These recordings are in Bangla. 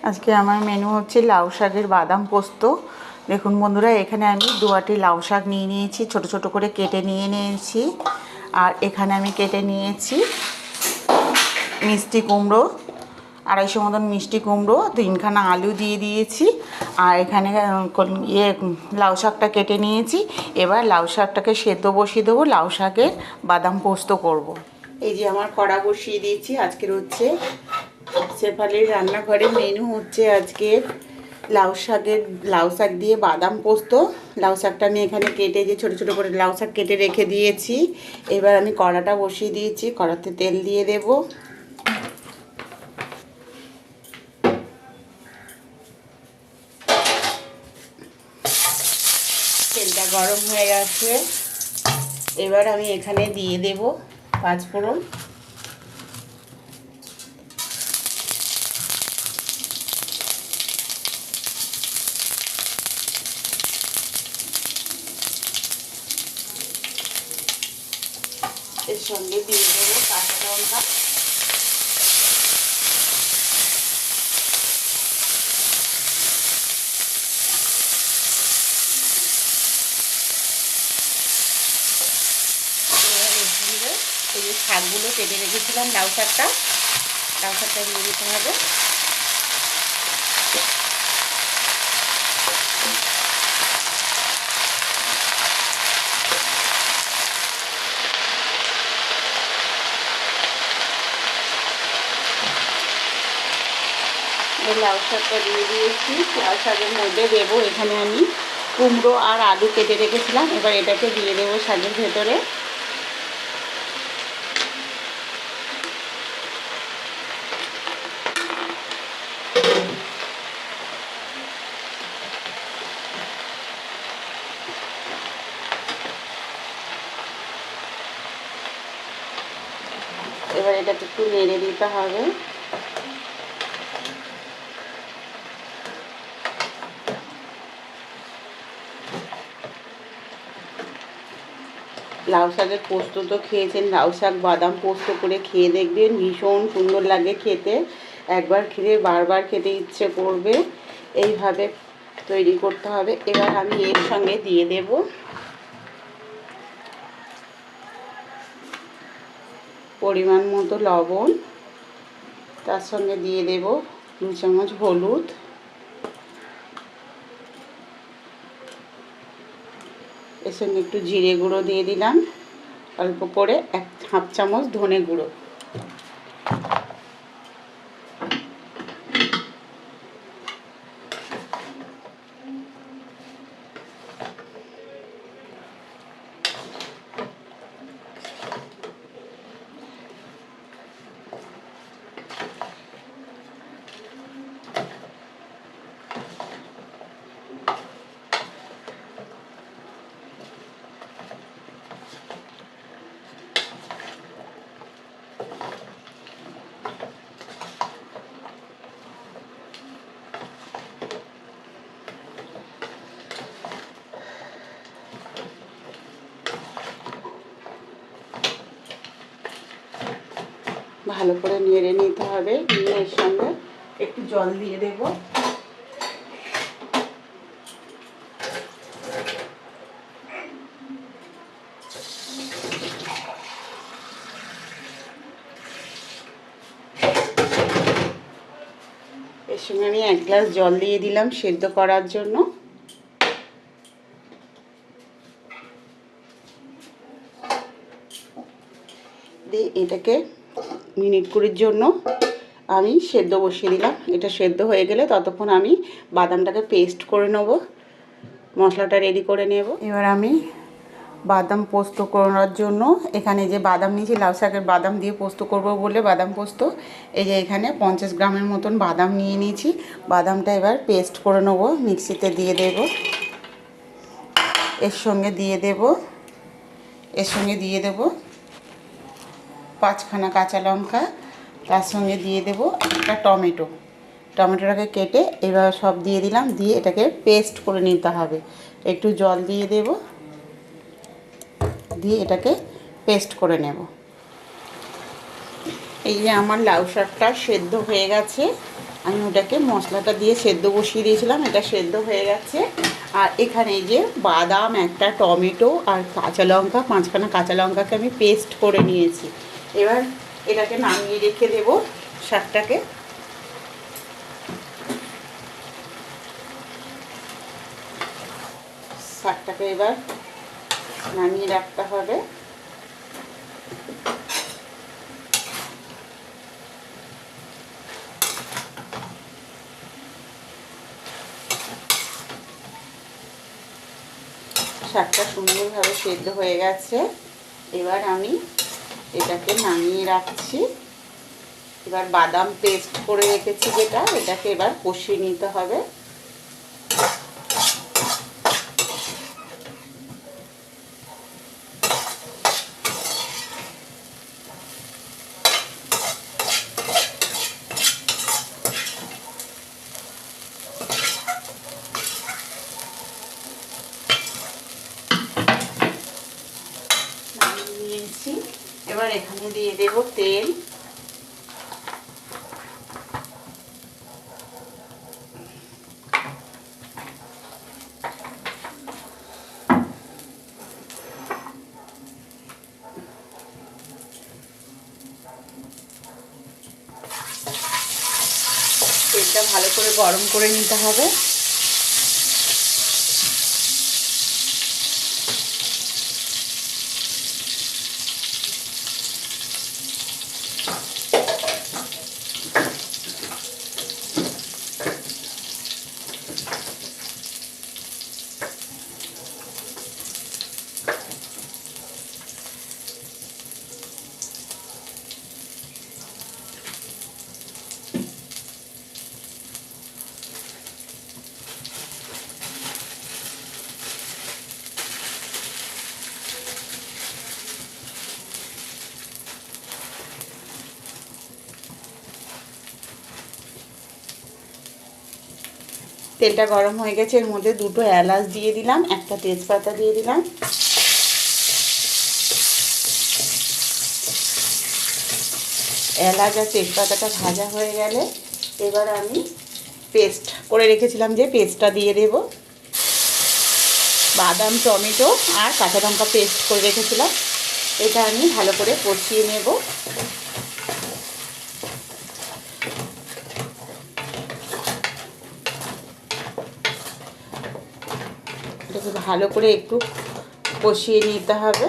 আজকে আমার মেনু হচ্ছে লাউ শাকের বাদাম পোস্ত। দেখুন বন্ধুরা, এখানে আমি 2 আঁটি লাউ শাক নিয়ে নিয়েছি, ছোট ছোট করে কেটে নিয়েছি। আর এখানে আমি কেটে নিয়েছি মিষ্টি কুমড়ো, 250 মতন মিষ্টি কুমড়ো, 3খানা আলু দিয়ে দিয়েছি। আর এখানে লাউ শাকটা কেটে নিয়েছি। এবার লাউ শাকটাকে সেদ্ধ বসিয়ে দেবো, লাউ শাকের বাদাম পোস্ত করব। এই যে আমার কড়া বসিয়ে দিয়েছি। আজকের হচ্ছে শেফালির রান্নাঘরে মেনু হচ্ছে আজকে লাউ শাক দিয়ে বাদাম পোস্ত। লাউ শাকটা আমি এখানে কেটে যে ছোটো ছোটো করে লাউ শাক কেটে রেখে দিয়েছি। এবার আমি কড়াটা বসিয়ে দিয়েছি, কড়াতে তেল দিয়ে দেব। তেলটা গরম হয়ে গেছে। এবার আমি এখানে দিয়ে দেব 5 ফোড়ন। এর সঙ্গে দিয়ে দেবো কাঁচা লঙ্কা, এই যে শাকগুলো কেটে রেখেছিলাম, লাউ শাকটা দিয়ে দিতে হবে। লাউ শাকটা দিয়ে দিয়েছি। লাউ শাকের মধ্যে দেবো এখানে আমি কুমড়ো আর আলু কেটে রেখেছিলাম। এবার এটাকে দিয়ে দেবো শাকের ভেতরে। এবার এটাকে একটু নেড়ে দিতে হবে। লাউ শাকের পোস্ত তো খেয়েছেন, লাউ শাক বাদাম পোস্ত করে খেয়ে দেখবেন, ভীষণ সুন্দর লাগে খেতে। একবার খেলে বারবার খেতে ইচ্ছে করবে। এইভাবে তৈরি করতে হবে। এবার আমি এর সঙ্গে দিয়ে দেব পরিমাণ মতো লবণ, তার সঙ্গে দিয়ে দেব 2 চামচ হলুদ, এর সঙ্গে একটু জিরে গুঁড়ো দিয়ে দিলাম, অল্প করে 1/2 চামচ ধনে গুঁড়ো। ভালো করে নেড়ে নিতে হবে। নিয়ে এর সঙ্গে একটু জল দিয়ে দেব। এর সঙ্গে আমি 1 গ্লাস জল দিয়ে দিলাম সেদ্ধ করার জন্য। দিয়ে এটাকে মিনিট 20 জন্য আমি সেদ্ধ বসিয়ে দিলাম। এটা সেদ্ধ হয়ে গেলে ততক্ষণ আমি বাদামটাকে পেস্ট করে নেব, মশলাটা রেডি করে নেব। এবার আমি বাদাম পোস্ত করার জন্য এখানে যে বাদাম নিয়েছি, লাউ শাকের বাদাম দিয়ে পোস্ত করব বলে বাদাম পোস্ত, এই যে এখানে 50 গ্রামের মতন বাদাম নিয়ে নিয়েছি। বাদামটা এবার পেস্ট করে নেব, মিক্সিতে দিয়ে দেব। এর সঙ্গে দিয়ে দেব 5খানা কাঁচা লঙ্কা, তার সঙ্গে দিয়ে দেব একটা টমেটোটাকে কেটে এবার সব দিয়ে দিলাম। দিয়ে এটাকে পেস্ট করে নিতে হবে। একটু জল দিয়ে দেব, দিয়ে এটাকে পেস্ট করে নেব। এই যে আমার লাউ শাকটা সেদ্ধ হয়ে গেছে। আমি ওটাকে মশলাটা দিয়ে সেদ্ধ বসিয়ে দিয়েছিলাম, এটা সেদ্ধ হয়ে গেছে। আর এখানে এই যে বাদাম, একটা টমেটো আর কাঁচা লঙ্কা, 5খানা কাঁচা লঙ্কাকে আমি পেস্ট করে নিয়েছি। এবার এটাকে নামিয়ে রেখে দেবো শাকটাকে। শাকটাকে এবার নামিয়ে রাখতে হবে। শাকটা সুন্দরভাবে সেদ্ধ হয়ে গেছে। এবার আমি এটাকে নামিয়ে রাখছি। এবার বাদাম পেস্ট করে রেখেছি যেটা, এটাকে এবার কষিয়ে নিতে হবে। নিয়েছি, এবার এখানে দিয়ে দেব তেল। তেলটা ভালো করে গরম করে নিতে হবে। তেলটা গরম হয়ে গেছে, এর মধ্যে 2টো এলাচ দিয়ে দিলাম, একটা তেজপাতা দিয়ে দিলাম। এলাচ আর তেজপাতাটা ভাজা হয়ে গেলে এবার আমি পেস্ট করে রেখেছিলাম যে পেস্টটা দিয়ে দেব। বাদাম, টমেটো আর কাঁচা লঙ্কা পেস্ট করে রেখেছিলাম, এটা আমি ভালো করে কষিয়ে নেব। এটাকে ভালো করে একটু কষিয়ে নিতে হবে।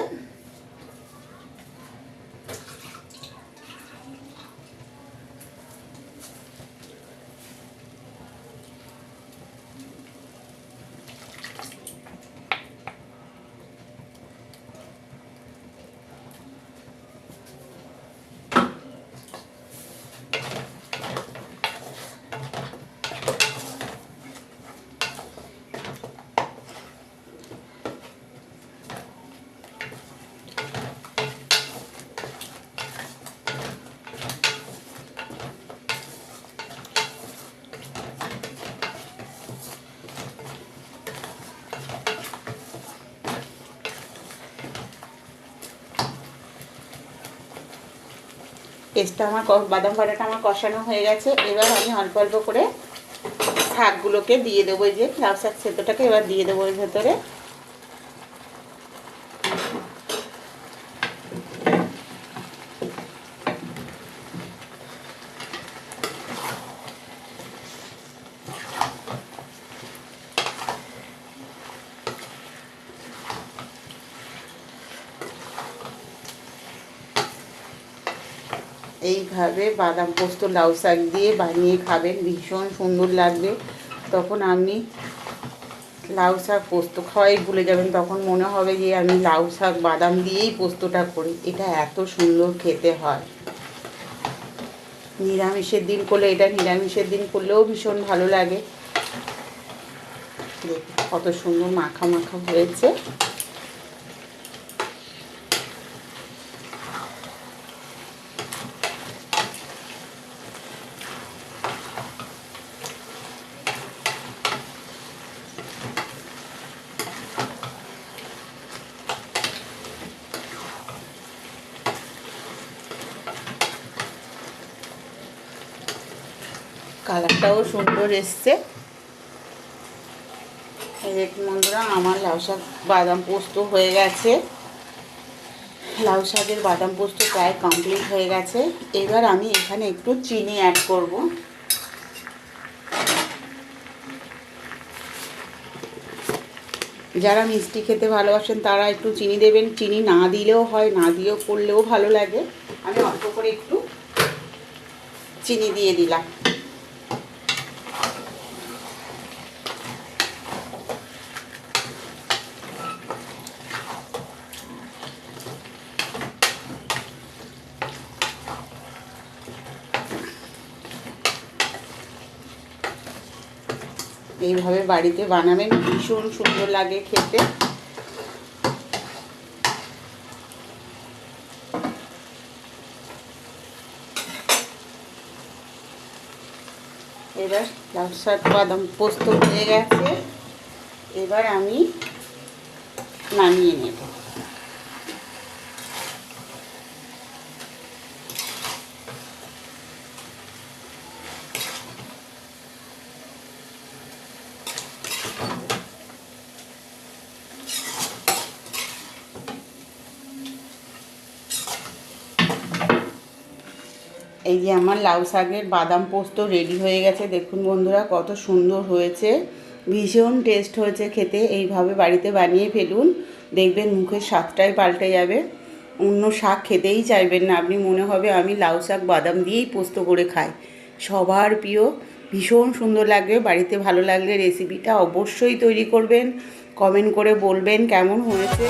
পেস্টটা আমার বাদাম বাটাটা আমার কষানো হয়ে গেছে। এবার আমি অল্প অল্প করে শাকগুলোকে দিয়ে দেবো, এই যে লাউ শাক সেদ্ধটাকে এবার দিয়ে দেবো এর ভেতরে। এইভাবে বাদাম পোস্ত লাউ শাক দিয়ে বানিয়ে খাবেন, ভীষণ সুন্দর লাগবে। তখন আপনি লাউ শাক পোস্ত খাওয়াই ভুলে যাবেন, তখন মনে হবে যে আমি লাউ শাক বাদাম দিয়েই পোস্তটা করি। এটা এত সুন্দর খেতে হয়। নিরামিষের দিন করলে, এটা নিরামিষের দিন করলেও ভীষণ ভালো লাগে। দেখুন কত সুন্দর মাখা মাখা হয়েছে। কালারটাও সুন্দর এসছে। এই দেখুন বন্ধুরা, আমার লাউ শাক বাদাম পোস্ত হয়ে গেছে। লাউ শাকের বাদাম পোস্ত প্রায় কমপ্লিট হয়ে গেছে। এবার আমি এখানে একটু চিনি অ্যাড করব। যারা মিষ্টি খেতে ভালোবাসেন তারা একটু চিনি দেবেন, চিনি না দিলেও হয়, না দিয়েও করলেও ভালো লাগে। আমি অল্প করে একটু চিনি দিয়ে দিলাম। এইভাবে বাড়িতে বানাবেন, ভীষণ সুন্দর লাগে খেতে। এবার লাউ শাক বাদাম পোস্ত হয়ে গেছে। এবার আমি নামিয়ে নেব। এই যে আমার লাউ শাকের বাদাম পোস্ত রেডি হয়ে গেছে। দেখুন বন্ধুরা, কত সুন্দর হয়েছে, ভীষণ টেস্ট হয়েছে খেতে। এইভাবে বাড়িতে বানিয়ে ফেলুন, দেখবেন মুখের স্বাদটাই পাল্টে যাবে। অন্য শাক খেতেই চাইবেন না আপনি, মনে হবে আমি লাউ শাক বাদাম দিয়েই পোস্ত করে খাই। সবার প্রিয়, ভীষণ সুন্দর লাগবে। বাড়িতে ভালো লাগলে রেসিপিটা অবশ্যই তৈরি করবেন, কমেন্ট করে বলবেন কেমন হয়েছে।